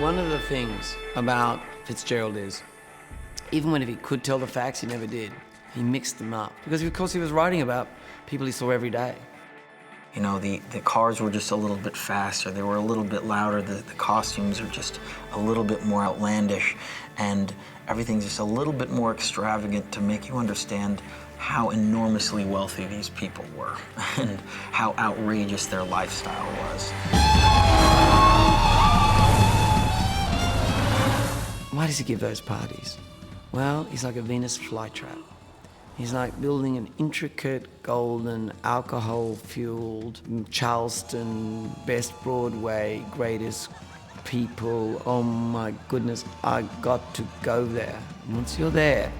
One of the things about Fitzgerald is, even when if he could tell the facts, he never did. He mixed them up. Because of course he was writing about people he saw every day. You know, the cars were just a little bit faster, they were a little bit louder, the costumes are just a little bit more outlandish, and everything's just a little bit more extravagant to make you understand how enormously wealthy these people were and how outrageous their lifestyle was. Why does he give those parties? Well, he's like a Venus flytrap. He's like building an intricate, golden, alcohol-fueled Charleston, best Broadway, greatest people. Oh my goodness, I got to go there. And once you're there,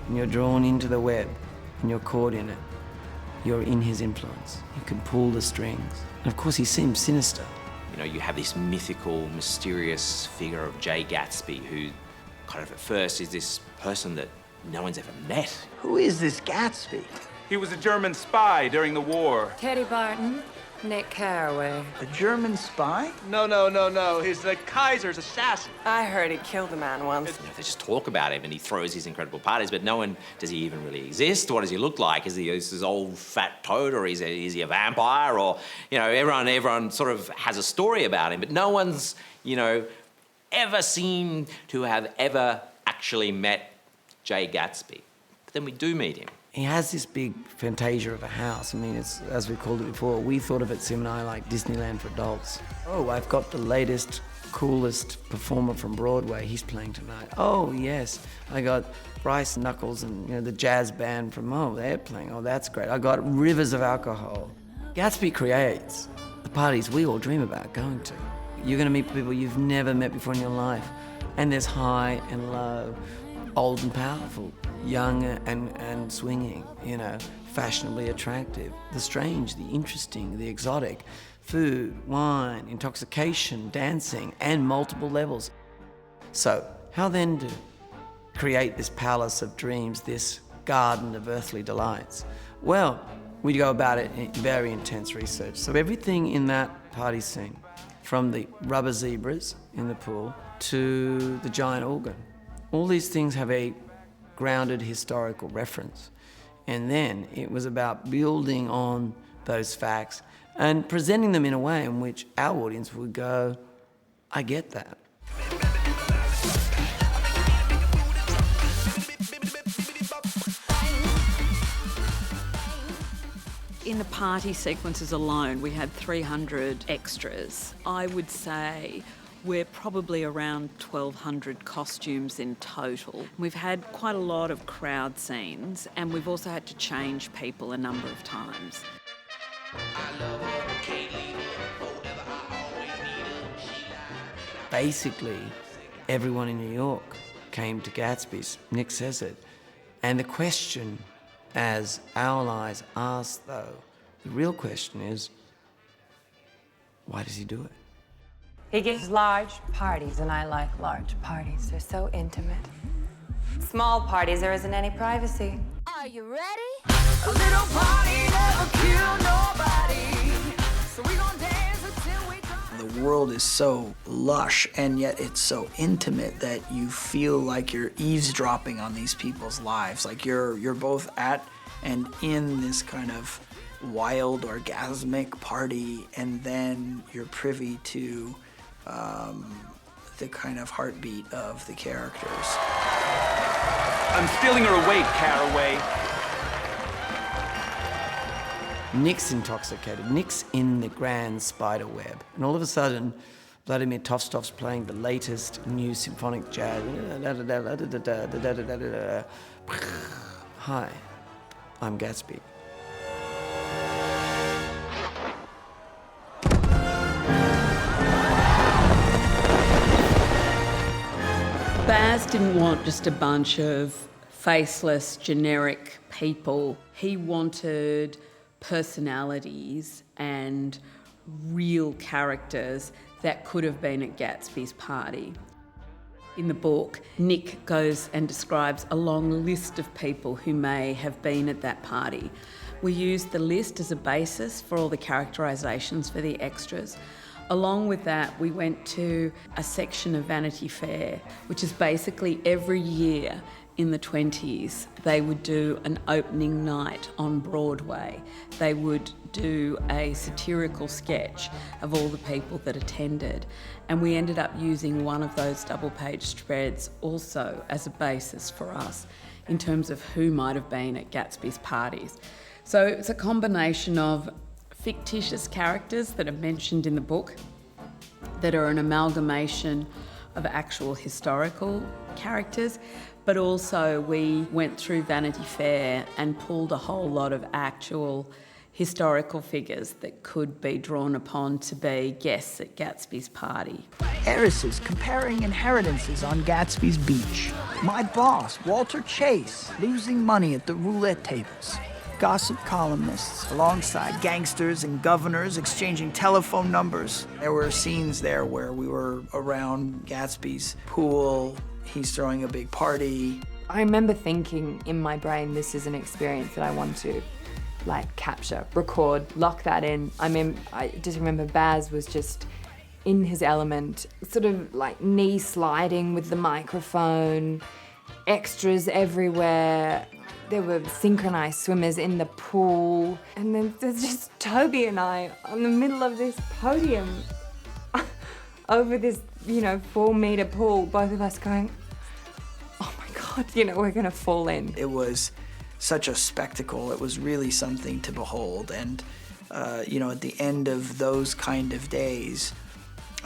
and you're drawn into the web, and you're caught in it, you're in his influence. You can pull the strings. And of course, he seems sinister. You know, you have this mythical, mysterious figure of Jay Gatsby, who kind of at first is this person that no one's ever met. Who is this Gatsby? He was a German spy during the war. Teddy Barton, Nick Carraway. A German spy? No. He's the Kaiser's assassin. I heard he killed a man once. You know, they just talk about him and he throws these incredible parties, but no one, does he even really exist? What does he look like? Is he this old fat toad, or is he a vampire? Or, you know, everyone sort of has a story about him, but no one's, you know, ever seemed to have ever actually met Jay Gatsby. But then we do meet him. He has this big fantasia of a house. I mean, it's, as we called it before, we thought of it, Sim and I, like Disneyland for adults. Oh, I've got the latest, coolest performer from Broadway. He's playing tonight. Oh, yes. I got Bryce Knuckles and, you know, the jazz band from, oh, they're playing. Oh, that's great. I got rivers of alcohol. Gatsby creates the parties we all dream about going to. You're going to meet people you've never met before in your life. And there's high and low, old and powerful, young and swinging, you know, fashionably attractive, the strange, the interesting, the exotic, food, wine, intoxication, dancing, and multiple levels. So, how then to create this palace of dreams, this garden of earthly delights? Well, we go about it in very intense research. So everything in that party scene, from the rubber zebras in the pool to the giant organ, all these things have a grounded historical reference. And then it was about building on those facts and presenting them in a way in which our audience would go, I get that. In the party sequences alone, we had 300 extras. I would say we're probably around 1,200 costumes in total. We've had quite a lot of crowd scenes, and we've also had to change people a number of times. Basically, everyone in New York came to Gatsby's. Nick says it. And the question, as Owl Eyes asked, though, the real question is, why does he do it? He gives large parties, and I like large parties. They're so intimate. Small parties, there isn't any privacy. Are you ready? A little party never kill nobody. So we gon' dance until we drop. The world is so lush, and yet it's so intimate that you feel like you're eavesdropping on these people's lives. Like you're both at and in this kind of wild, orgasmic party, and then you're privy to the kind of heartbeat of the characters. I'm stealing her away, Carraway. Nick's intoxicated. Nick's in the grand spider web. And all of a sudden, Vladimir Tostov's playing the latest new symphonic jazz. Hi, I'm Gatsby. Baz didn't want just a bunch of faceless, generic people. He wanted personalities and real characters that could have been at Gatsby's party. In the book, Nick goes and describes a long list of people who may have been at that party. We used the list as a basis for all the characterisations for the extras. Along with that, we went to a section of Vanity Fair, which is basically every year in the 20s, they would do an opening night on Broadway. They would do a satirical sketch of all the people that attended. And we ended up using one of those double-page spreads also as a basis for us in terms of who might have been at Gatsby's parties. So it's a combination of fictitious characters that are mentioned in the book that are an amalgamation of actual historical characters, but also we went through Vanity Fair and pulled a whole lot of actual historical figures that could be drawn upon to be guests at Gatsby's party. Heiresses comparing inheritances on Gatsby's beach. My boss, Walter Chase, losing money at the roulette tables. Gossip columnists alongside gangsters and governors exchanging telephone numbers. There were scenes there where we were around Gatsby's pool. He's throwing a big party. I remember thinking in my brain, this is an experience that I want to capture, record, lock that in. I mean, I just remember Baz was just in his element, sort of knee sliding with the microphone, extras everywhere. There were synchronized swimmers in the pool. And then there's just Toby and I on the middle of this podium over this, 4-meter pool, both of us going, oh my God, we're gonna fall in. It was such a spectacle. It was really something to behold. And, at the end of those kind of days,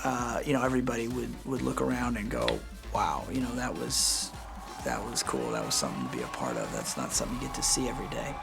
everybody would look around and go, wow, that was cool. That was something to be a part of. That's not something you get to see every day.